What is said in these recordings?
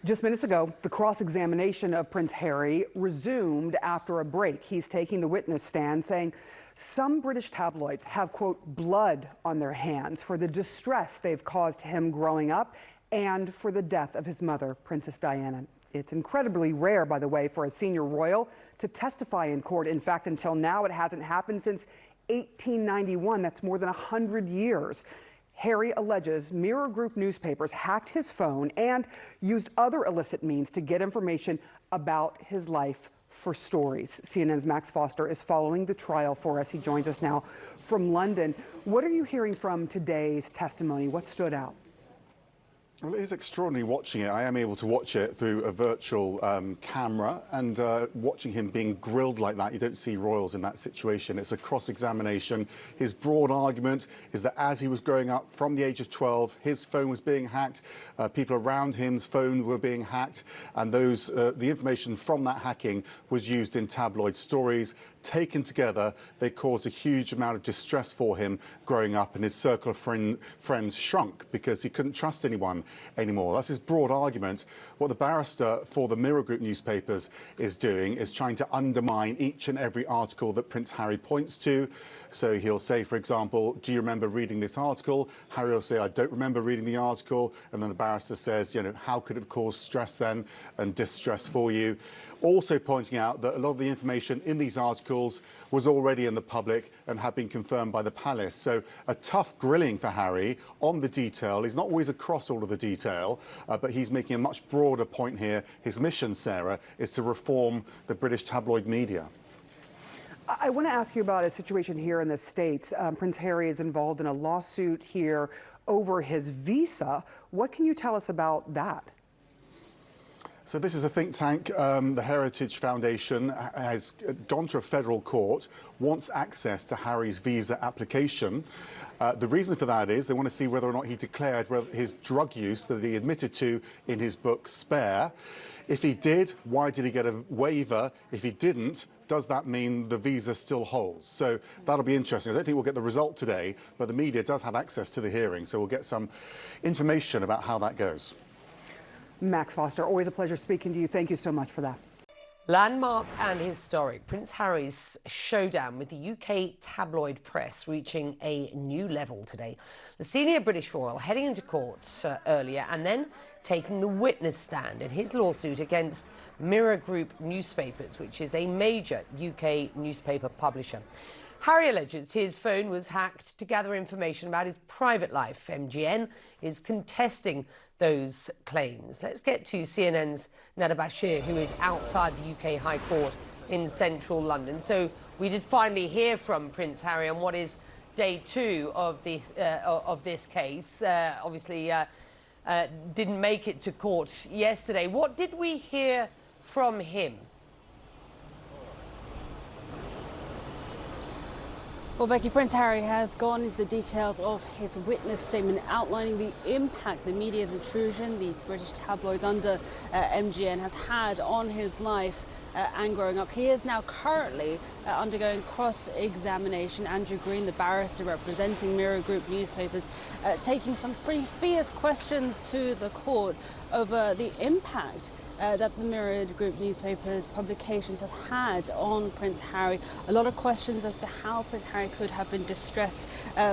Just minutes ago, the cross-examination of Prince Harry resumed after a break. He's taking the witness stand, saying some British tabloids have, quote, blood on their hands for the distress they've caused him growing up and for the death of his mother, Princess Diana. It's incredibly rare, by the way, for a senior royal to testify in court. In fact, until now, it hasn't happened since 1891. That's more than 100 years. Harry alleges Mirror Group newspapers hacked his phone and used other illicit means to get information about his life for stories. CNN's Max Foster is following the trial for us. He joins us now from London. What are you hearing from today's testimony? What stood out? Well, it is extraordinary watching it. I am able to watch it through a virtual camera, and watching him being grilled like that, you don't see royals in that situation. It's a cross-examination. His broad argument is that as he was growing up from the age of 12, his phone was being hacked, people around him's phone were being hacked, and the information from that hacking was used in tabloid stories. Taken together, they caused a huge amount of distress for him growing up, and his circle of friends shrunk because he couldn't trust anyone anymore. That's his broad argument. What the barrister for the Mirror Group newspapers is doing is trying to undermine each and every article that Prince Harry points to. So he'll say, for example, do you remember reading this article? Harry will say, I don't remember reading the article. And then the barrister says, you know, how could it have caused stress then and distress for you? Also pointing out that a lot of the information in these articles was already in the public and had been confirmed by the palace. So a tough grilling for Harry on the detail. He's not always across all of the detail, but he's making a much broader point here. His mission, Sarah, is to reform the British tabloid media. I want to ask you about a situation here in the States. Prince Harry is involved in a lawsuit here over his visa. What can you tell us about that? So this is a think tank. The Heritage Foundation has gone to a federal court, wants access to Harry's visa application. The reason for that is they want to see whether or not he declared his drug use that he admitted to in his book Spare. If he did, why did he get a waiver? If he didn't, does that mean the visa still holds? So that'll be interesting. I don't think we'll get the result today, but the media does have access to the hearing, so we'll get some information about how that goes. Max Foster, always a pleasure speaking to you. Thank you so much for that. Landmark and historic. Prince Harry's showdown with the UK tabloid press reaching a new level today. The senior British royal heading into court earlier and then taking the witness stand in his lawsuit against Mirror Group newspapers, which is a major UK newspaper publisher. Harry alleges his phone was hacked to gather information about his private life. MGN is contesting those claims. Let's get to CNN's Nada Bashir, who is outside the UK High Court in central London. So we did finally hear from Prince Harry on what is day 2 of this case. Obviously, didn't make it to court yesterday. What did we hear from him? Well, Becky, Prince Harry has gone into the details of his witness statement outlining the impact the media's intrusion, the British tabloids under MGN, has had on his life and growing up. He is now currently undergoing cross-examination. Andrew Green, the barrister representing Mirror Group newspapers, taking some pretty fierce questions to the court over the impact that the Mirror Group newspapers' publications has had on Prince Harry. A lot of questions as to how Prince Harry could have been distressed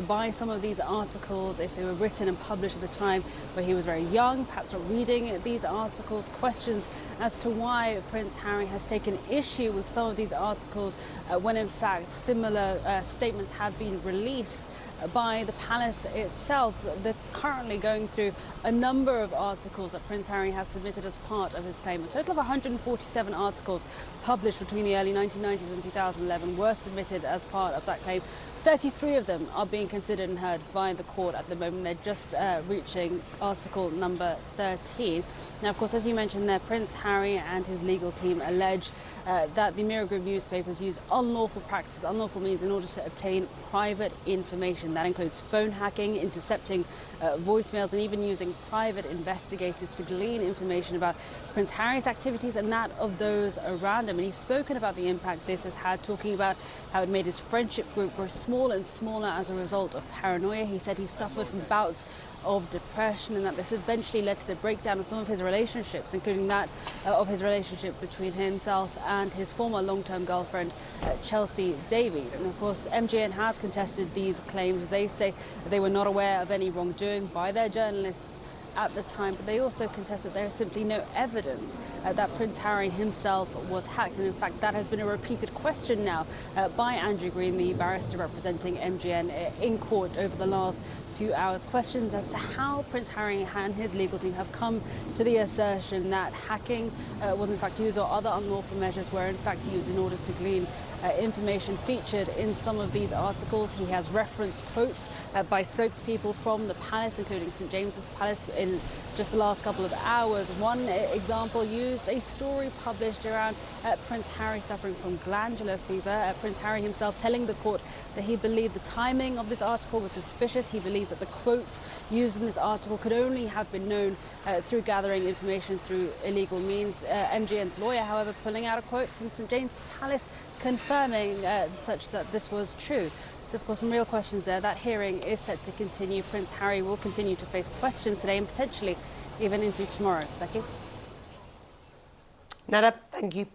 by some of these articles if they were written and published at a time where he was very young, perhaps not reading these articles. Questions as to why Prince Harry has taken issue with some of these articles when in fact similar statements have been released by the palace itself. They're currently going through a number of articles that Prince Harry has submitted as part of his claim. A total of 147 articles published between the early 1990s and 2011 were submitted as part of that claim. 33 of them are being considered and heard by the court at the moment. They're just reaching article number 13. Now, of course, as you mentioned there, Prince Harry and his legal team allege that the Mirror Group newspapers use unlawful practices, unlawful means in order to obtain private information. That includes phone hacking, intercepting voicemails, and even using private investigators to glean information about Prince Harry's activities and that of those around him. And he's spoken about the impact this has had, talking about how it made his friendship group grow small smaller and smaller as a result of paranoia. He said he suffered from bouts of depression and that this eventually led to the breakdown of some of his relationships, including that of his relationship between himself and his former long-term girlfriend, Chelsea Davy. And of course, MJN has contested these claims. They say that they were not aware of any wrongdoing by their journalists at the time, but they also contest that there is simply no evidence that Prince Harry himself was hacked. And in fact, that has been a repeated question now by Andrew Green, the barrister representing MJN in court over the last few hours. Questions as to how Prince Harry and his legal team have come to the assertion that hacking was in fact used, or other unlawful measures were in fact used in order to glean information featured in some of these articles. He has referenced quotes by spokespeople from the palace, including St James's Palace, in just the last couple of hours. One example used a story published around Prince Harry suffering from glandular fever. Prince Harry himself telling the court that he believed the timing of this article was suspicious. He believes that the quotes used in this article could only have been known through gathering information through illegal means. MJN's lawyer, however, pulling out a quote from St James's Palace confirming such that this was true. So, of course, some real questions there. That hearing is set to continue. Prince Harry will continue to face questions today and potentially even into tomorrow. Becky? Nada, thank you.